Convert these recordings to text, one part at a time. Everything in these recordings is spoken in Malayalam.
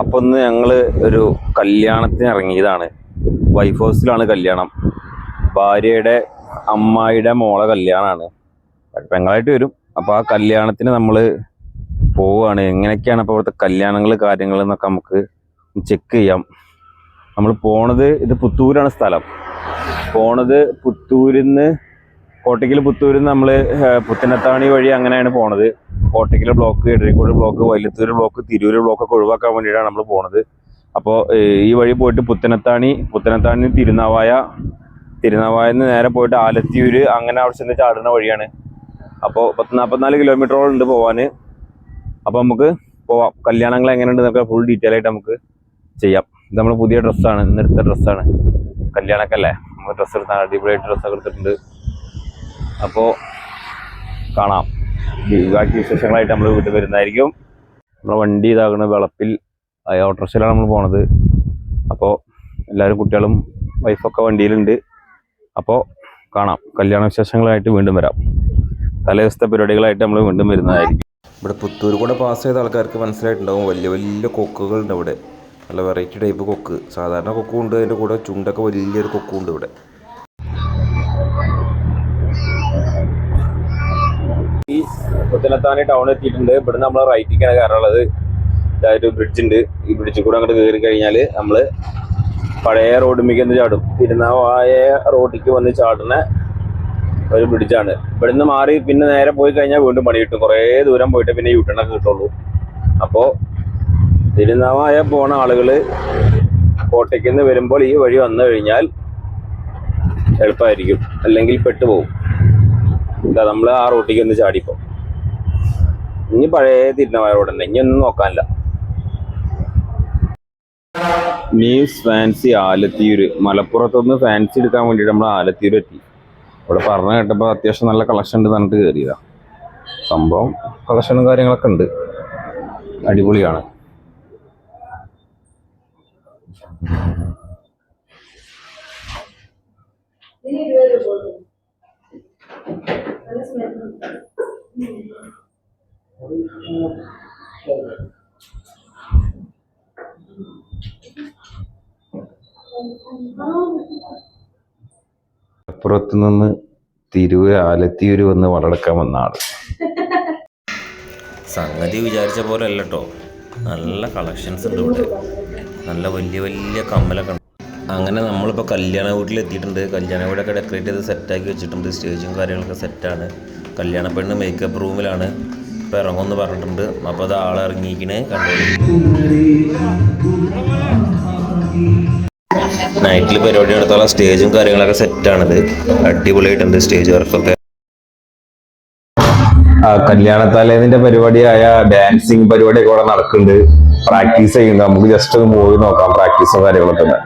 അപ്പോൾ ഇന്ന് ഞങ്ങൾ ഒരു കല്യാണത്തിന് ഇറങ്ങിയതാണ്. വൈഫ് ഹൗസിലാണ് കല്യാണം. ഭാര്യയുടെ അമ്മായിയുടെ മോളെ കല്യാണമാണ്. പെങ്ങളായിട്ട് വരും. അപ്പോൾ ആ കല്യാണത്തിന് നമ്മൾ പോവുകയാണ്. എങ്ങനെയൊക്കെയാണ് അപ്പോൾ ഇവിടുത്തെ കല്യാണങ്ങൾ കാര്യങ്ങൾ എന്നൊക്കെ നമുക്ക് ചെക്ക് ചെയ്യാം. നമ്മൾ പോണത് ഇത് പുത്തൂരാണ് സ്ഥലം. പോണത് പുത്തൂരിൽ നിന്ന് കോട്ടയ്ക്കൽ പുത്തൂരിൽ നിന്ന് നമ്മൾ പുത്തനത്താണി വഴി അങ്ങനെയാണ് പോണത്. Kottakkal block, Edarikode block, Vailathur block, Tirur ബ്ലോക്കൊക്കെ ഒഴിവാക്കാൻ വേണ്ടിയിട്ടാണ് നമ്മൾ പോണത്. അപ്പോൾ ഈ വഴി പോയിട്ട് പുത്തനത്താണി തിരുനാവായെന്ന് നേരെ പോയിട്ട് ആലത്തിയൂര് അങ്ങനെ അവിടെ ചെന്ന് ചാടുന്ന വഴിയാണ്. അപ്പോൾ 44 കിലോമീറ്ററോളം ഉണ്ട് പോവാൻ. അപ്പോൾ നമുക്ക് പോവാം. കല്യാണങ്ങൾ എങ്ങനെയുണ്ട് എന്നൊക്കെ ഫുൾ ഡീറ്റെയിൽ ആയിട്ട് നമുക്ക് ചെയ്യാം. ഇത് നമ്മൾ പുതിയ ഡ്രസ്സാണ്, ഇന്നെടുത്ത ഡ്രസ്സാണ്. കല്യാണമൊക്കെ അല്ലേ, നമ്മൾ ഡ്രസ്സ് എടുത്താൽ അടിപൊളിയായിട്ട് ഡ്രസ്സൊക്കെ എടുത്തിട്ടുണ്ട്. അപ്പോൾ കാണാം. ബാക്കി വിശേഷങ്ങളായിട്ട് നമ്മൾ വീട്ടിൽ വരുന്നതായിരിക്കും. നമ്മുടെ വണ്ടി ഇതാകുന്ന വിളപ്പിൽ ഓട്ടോറിക്ഷയിലാണ് നമ്മൾ പോണത്. അപ്പോൾ എല്ലാവരും കുട്ടികളും വൈഫൊക്കെ വണ്ടിയിലുണ്ട്. അപ്പോൾ കാണാം. കല്യാണ വിശേഷങ്ങളായിട്ട് വീണ്ടും വരാം. തലേദിവസത്തെ പരിപാടികളായിട്ട് നമ്മൾ വീണ്ടും വരുന്നതായിരിക്കും. ഇവിടെ പുത്തൂർ കൂടെ പാസ് ചെയ്ത ആൾക്കാർക്ക് മനസ്സിലായിട്ടുണ്ടാവും, വലിയ വലിയ കൊക്കുകളുണ്ട് ഇവിടെ. നല്ല വെറൈറ്റി ടൈപ്പ് കൊക്ക്. സാധാരണ കൊക്കും ഉണ്ട്, അതിൻ്റെ കൂടെ ചുണ്ടൊക്കെ വലിയൊരു കൊക്കും ഉണ്ട് ഇവിടെ. ഈ പുത്തനത്താണി ടൗൺ എത്തിയിട്ടുണ്ട്. ഇവിടുന്ന് നമ്മൾ റൈറ്റിക്കാണ് കയറാനുള്ളത്. ഇതായിട്ട് ബ്രിഡ്ജ് ഉണ്ട്. ഈ ബ്രിഡ്ജിൽ കൂടെ അങ്ങോട്ട് കയറി കഴിഞ്ഞാൽ നമ്മൾ പഴയ റോഡുമിക്ക് ഒന്ന് ചാടും. തിരുനാവായ റോഡിലേക്ക് വന്ന് ചാടുന്ന ഒരു ബ്രിഡ്ജാണ്. ഇവിടുന്ന് മാറി പിന്നെ നേരെ പോയി കഴിഞ്ഞാൽ വീണ്ടും പണി കിട്ടും. കുറേ ദൂരം പോയിട്ട് പിന്നെ യൂട്ടേണൊക്കെ കിട്ടുള്ളൂ. അപ്പോൾ തിരുനാവായ പോണ ആളുകൾ കോട്ടയ്ക്ക് നിന്ന് വരുമ്പോൾ ഈ വഴി വന്നു കഴിഞ്ഞാൽ എളുപ്പമായിരിക്കും, അല്ലെങ്കിൽ പെട്ടുപോകും. എന്താ നമ്മൾ ആ റോട്ടിലേക്ക് ഒന്ന് ചാടിപ്പോ. ഇനി പഴയ തിരുനാവായ റോഡ് തന്നെ, ഇനി ഒന്നും നോക്കാനില്ല. News fancy Alathiyur. മലപ്പുറത്തുനിന്ന് ഫാൻസി എടുക്കാൻ വേണ്ടിയിട്ട് നമ്മൾ ആലത്തിയൂര് എത്തി. ഇവിടെ പറഞ്ഞു കേട്ടപ്പോൾ അത്യാവശ്യം നല്ല കളക്ഷൻ ഉണ്ട് പറഞ്ഞിട്ട് കയറിയതാ. സംഭവം കളക്ഷനും കാര്യങ്ങളൊക്കെ ഉണ്ട്, അടിപൊളിയാണ്. മലപ്പുറത്ത് നിന്ന് ആലത്തിയൂര് വന്ന് വളരെടുക്കാൻ വന്ന ആള്. സംഗതി വിചാരിച്ച പോലെ അല്ല കേട്ടോ. നല്ല കളക്ഷൻസ് ഉണ്ട് ഇവിടെ. നല്ല വലിയ വലിയ കമ്മലൊക്കെ ഉണ്ട്. അങ്ങനെ നമ്മളിപ്പോൾ കല്യാണ വീട്ടിലെത്തിയിട്ടുണ്ട്. കല്യാണ വീടൊക്കെ ഡെക്കറേറ്റ് ചെയ്ത് സെറ്റാക്കി വെച്ചിട്ടുണ്ട്. സ്റ്റേജും കാര്യങ്ങളൊക്കെ സെറ്റാണ്. കല്യാണ പെണ്ണ് മേക്കപ്പ് റൂമിലാണ്. ഇപ്പോൾ ഇറങ്ങുമെന്ന് പറഞ്ഞിട്ടുണ്ട്. അപ്പോൾ അത് ആളെ ഇറങ്ങിയിരിക്കണേ കണ്ടോളൂ. നൈറ്റിൽ പരിപാടി നടത്താനുള്ള സ്റ്റേജും കാര്യങ്ങളൊക്കെ സെറ്റാണിത്. അടിപൊളിയായിട്ടുണ്ട് സ്റ്റേജ് വർക്കൊക്കെ. കല്യാണത്തലേതിന്റെ പരിപാടിയായ ഡാൻസിങ് പരിപാടിയൊക്കെ ഇവിടെ നടക്കുന്നുണ്ട്. പ്രാക്ടീസ് ചെയ്യുന്നുണ്ട്. നമുക്ക് ജസ്റ്റ് ഒന്ന് പോയി നോക്കാം പ്രാക്ടീസും കാര്യങ്ങളൊക്കെ ഉണ്ട്.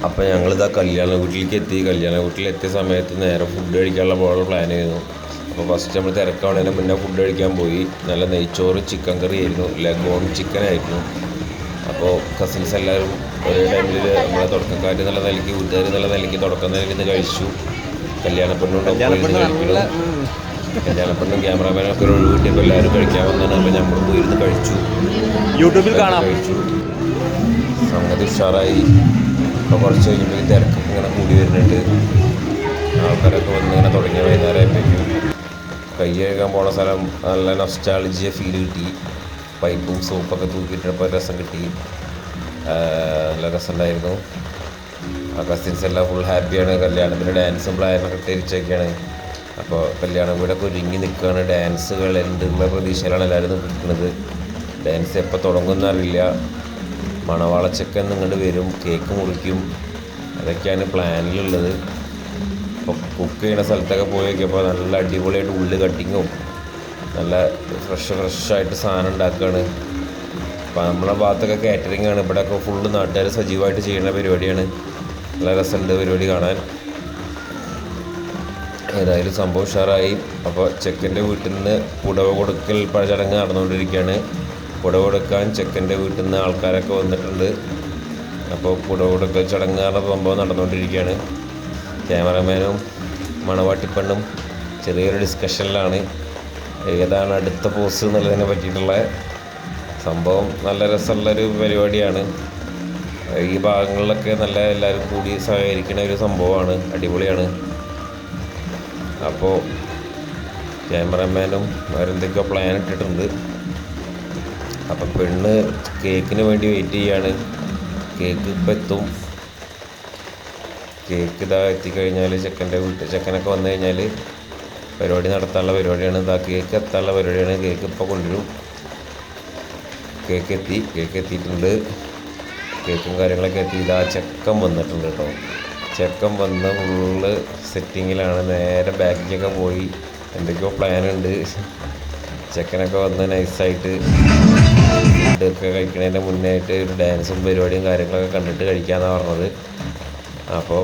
അപ്പോൾ ഞങ്ങളിതാ കല്യാണ വീട്ടിലേക്ക് എത്തി. കല്യാണ വീട്ടിലെത്തിയ സമയത്ത് നേരെ ഫുഡ് കഴിക്കാനുള്ള പോലെ പ്ലാൻ ചെയ്യുന്നു. അപ്പോൾ ഫസ്റ്റ് നമ്മൾ തിരക്കാവുന്നതിന് മുന്നേ ഫുഡ് കഴിക്കാൻ പോയി. നല്ല നെയ്ച്ചോറ് ചിക്കൻ കറി ആയിരുന്നു, ലഗോൺ ചിക്കൻ ആയിരുന്നു. അപ്പോൾ കസിൻസ് എല്ലാവരും ഒരേ ടൈമിൽ നമ്മളെ തുടക്കക്കാർ എന്നുള്ള നിലയ്ക്ക്, വീട്ടുകാർ എന്നുള്ള നിലയ്ക്ക് തുടക്കം നിലയ്ക്ക് ഇന്ന് കഴിച്ചു. കല്യാണപ്പെണ്ണും കല്യാണപ്പെണ്ണും ക്യാമറാമാനൊക്കെ ഒരു ഒഴിവിട്ടിപ്പോൾ എല്ലാവരും കഴിക്കാൻ വന്നതാണ്. അപ്പോൾ നമ്മൾ പോയിരുന്ന് കഴിച്ചു. യൂട്യൂബിൽ കാണാൻ കഴിച്ചു. സംഗതി ഉഷാറായി. അപ്പോൾ കുറച്ച് കഴിഞ്ഞപ്പോൾ തിരക്കൊക്കെ ഇങ്ങനെ കൂടി വരുന്നുണ്ട്. ആൾക്കാരൊക്കെ വന്ന് ഇങ്ങനെ തുടങ്ങിയ വൈകുന്നേരമായപ്പോഴേക്കും കൈ കഴുകാൻ പോണ സ്ഥലം നല്ല നൊസ്റ്റാൾജിയ ഫീൽ കിട്ടി. പൈപ്പും സോപ്പൊക്കെ തൂക്കിയിട്ടപ്പോൾ രസം കിട്ടി. നല്ല രസമുണ്ടായിരുന്നു. ആ കസിൻസ് എല്ലാം ഫുൾ ഹാപ്പിയാണ്. കല്യാണത്തിന് ഡാൻസും പ്ലാനൊക്കെ ഇട്ടിരിച്ചൊക്കെയാണ്. അപ്പോൾ കല്യാണം വീടൊക്കെ ഒരുങ്ങി നിൽക്കുകയാണ്. ഡാൻസുകൾ എന്തുള്ള പ്രതീക്ഷയിലാണ് എല്ലാവരും നിൽക്കുന്നത്. ഡാൻസ് എപ്പോൾ തുടങ്ങുമെന്നറിയില്ല. മണവാളച്ചക്കൻ നിങ്ങോട്ട് വരും, കേക്ക് മുറിക്കും, അതൊക്കെയാണ് പ്ലാനിലുള്ളത്. അപ്പോൾ കുക്ക് ചെയ്യുന്ന സ്ഥലത്തൊക്കെ പോയി നോക്കിയപ്പോൾ നല്ല അടിപൊളിയായിട്ട് ഉള്ളി കട്ടിങ്ങും നല്ല ഫ്രഷായിട്ട് സാധനം ഉണ്ടാക്കുകയാണ്. അപ്പോൾ നമ്മളെ ഭാഗത്തൊക്കെ കാറ്ററിംഗ് ആണ്. ഇവിടെയൊക്കെ ഫുള്ള് നാട്ടുകാർ സജീവമായിട്ട് ചെയ്യുന്ന പരിപാടിയാണ്. നല്ല രസമുണ്ട് പരിപാടി കാണാൻ. ഏതായാലും സംഭവം ഉഷാറായി. അപ്പോൾ ചെക്കൻ്റെ വീട്ടിൽ നിന്ന് പുടവ കൊടുക്കൽ ചടങ്ങ് നടന്നുകൊണ്ടിരിക്കുകയാണ്. പുടവ കൊടുക്കാൻ ചെക്കൻ്റെ വീട്ടിൽ നിന്ന് ആൾക്കാരൊക്കെ വന്നിട്ടുണ്ട്. അപ്പോൾ കൂടെ ചടങ്ങാറുടെ സംഭവം നടന്നുകൊണ്ടിരിക്കുകയാണ്. ക്യാമറമാനും മണവാട്ടിപ്പെണ്ണും ചെറിയൊരു ഡിസ്കഷനിലാണ്. ഏതാണ് അടുത്ത പോസ്റ്റ് എന്നുള്ളതിനെ പറ്റിയിട്ടുള്ള സംഭവം. നല്ല രസമുള്ളൊരു പരിപാടിയാണ്. ഈ ഭാഗങ്ങളിലൊക്കെ നല്ല എല്ലാവരും കൂടി സഹകരിക്കുന്ന ഒരു സംഭവമാണ്. അടിപൊളിയാണ്. അപ്പോൾ ക്യാമറമാനും അവരെന്തൊക്കെയോ പ്ലാൻ ഇട്ടിട്ടുണ്ട്. അപ്പം പെണ്ണ് കേക്കിന് വേണ്ടി വെയിറ്റ് ചെയ്യാണ്. കേക്ക് ഇപ്പം എത്തും. കേക്ക് ഇതാ എത്തിക്കഴിഞ്ഞാൽ ചെക്കനൊക്കെ വന്നു കഴിഞ്ഞാൽ പരിപാടി നടത്താനുള്ള പരിപാടിയാണ്. ഇതാ കേക്ക് എത്താനുള്ള പരിപാടിയാണ്. കേക്ക് ഇപ്പോൾ കൊണ്ടുവരും. കേക്ക് എത്തിയിട്ടുണ്ട്. കേക്കും കാര്യങ്ങളൊക്കെ എത്തി. ഇതാ ചെക്കൻ വന്നിട്ടുണ്ട് കേട്ടോ. ചെക്കൻ വന്ന് ഫുള്ള് സെറ്റിങ്ങിലാണ്. നേരെ ബാക്കിലൊക്കെ പോയി എന്തൊക്കെയോ പ്ലാനുണ്ട്. ചെക്കനൊക്കെ വന്ന് നൈസായിട്ട് ഫുഡൊക്കെ കഴിക്കുന്നതിൻ്റെ മുന്നേ ആയിട്ട് ഒരു ഡാൻസും പരിപാടിയും കാര്യങ്ങളൊക്കെ കണ്ടിട്ട് കഴിക്കാമെന്നാണ് പറഞ്ഞത്. അപ്പോൾ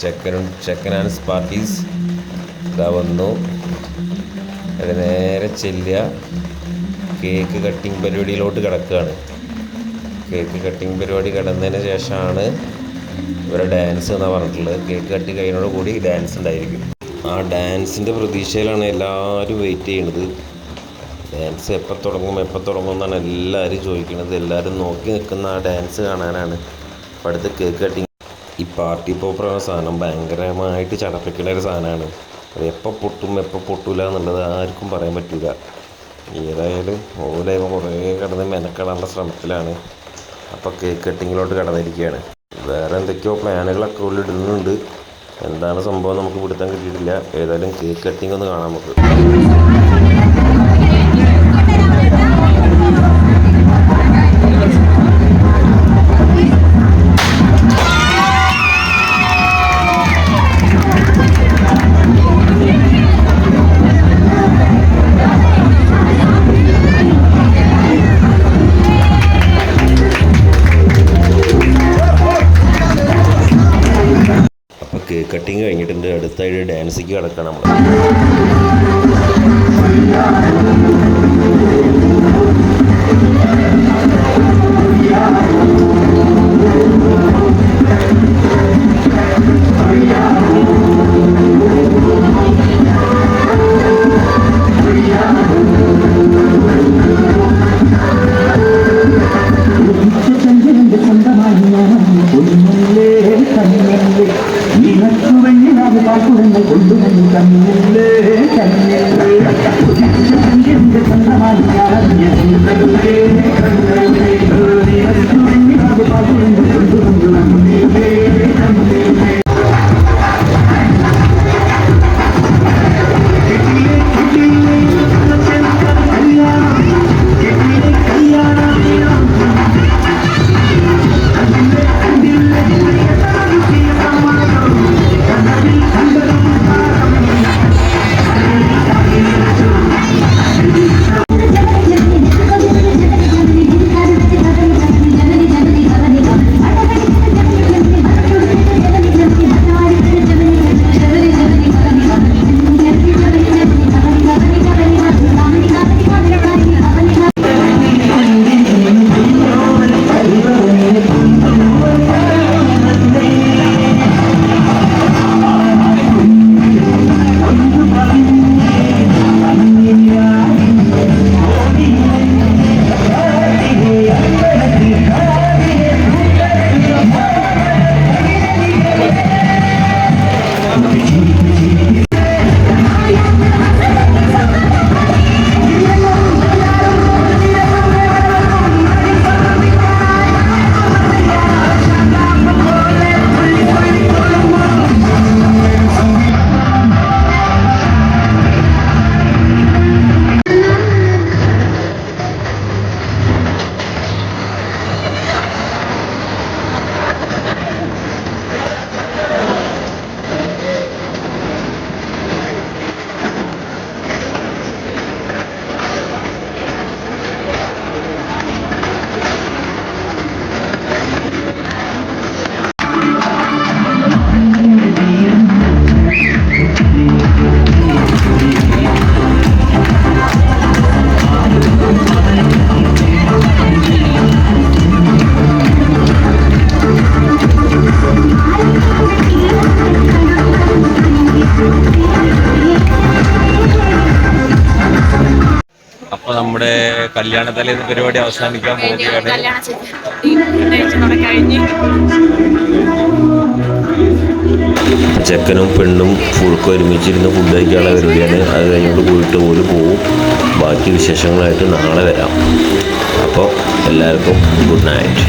ചെക്കൻ ആൻഡ് പാർട്ടീസ് ഇതാ വന്നു. അത് നേരെ ചെല്ലുക കേക്ക് കട്ടിങ് പരിപാടിയിലോട്ട് കിടക്കുകയാണ്. കേക്ക് കട്ടിങ് പരിപാടി കിടന്നതിന് ശേഷമാണ് ഇവരെ ഡാൻസ് എന്നാണ് പറഞ്ഞിട്ടുള്ളത്. കേക്ക് കട്ടി കഴിയുന്നതോട് കൂടി ഡാൻസ് ഉണ്ടായിരിക്കും. ആ ഡാൻസിൻ്റെ പ്രതീക്ഷയിലാണ് എല്ലാവരും വെയിറ്റ് ചെയ്യുന്നത്. ഡാൻസ് എപ്പോൾ തുടങ്ങും എന്നാണ് എല്ലാവരും ചോദിക്കുന്നത്. എല്ലാവരും നോക്കി നിൽക്കുന്ന ആ ഡാൻസ് കാണാനാണ്. അപ്പോൾ അടുത്ത് കേക്ക് കട്ടിങ്. ഈ പാർട്ടി പോപ്പറാണ് സാധനം. ഭയങ്കരമായിട്ട് ചടപ്പിക്കുന്ന ഒരു സാധനമാണ്. അത് എപ്പോൾ പൊട്ടില്ല എന്നുള്ളത് ആർക്കും പറയാൻ പറ്റില്ല. ഏതായാലും ഓലെ കുറേ കിടന്ന് മെനക്കെടാനുള്ള ശ്രമത്തിലാണ്. അപ്പോൾ കേക്ക് കട്ടിങ്ങിലോട്ട് കടന്നിരിക്കുകയാണ്. വേറെ എന്തൊക്കെയോ പ്ലാനുകളൊക്കെ ഉള്ളിൽ ഇടുന്നുണ്ട്. എന്താണ് സംഭവം നമുക്ക് പിടുത്തം കിട്ടിയിട്ടില്ല. ഏതായാലും കേക്ക് കട്ടിങ് ഒന്ന് കാണാം നമുക്ക്. കേക്ക് കട്ടിങ് കഴിഞ്ഞിട്ടുണ്ട്. അടുത്തായിട്ട് ഡാൻസിക്ക് കിടക്കണം നമ്മൾ. അപ്പോൾ നമ്മുടെ കല്യാണത്തലേന്ന് പരിപാടി അവസാനിക്കാൻ പോവുകയാണ്. ചെക്കനും പെണ്ണും ഫുൾക്ക് ഒരുമിച്ചിരുന്ന് ഫുഡ് കഴിക്കാനുള്ള പരിപാടിയാണ്. അത് കഴിഞ്ഞോട്ട് പോയിട്ട് പോലും പോവും. ബാക്കി വിശേഷങ്ങളായിട്ട് നാളെ വരാം. അപ്പോൾ എല്ലാവർക്കും ഗുഡ് നൈറ്റ്.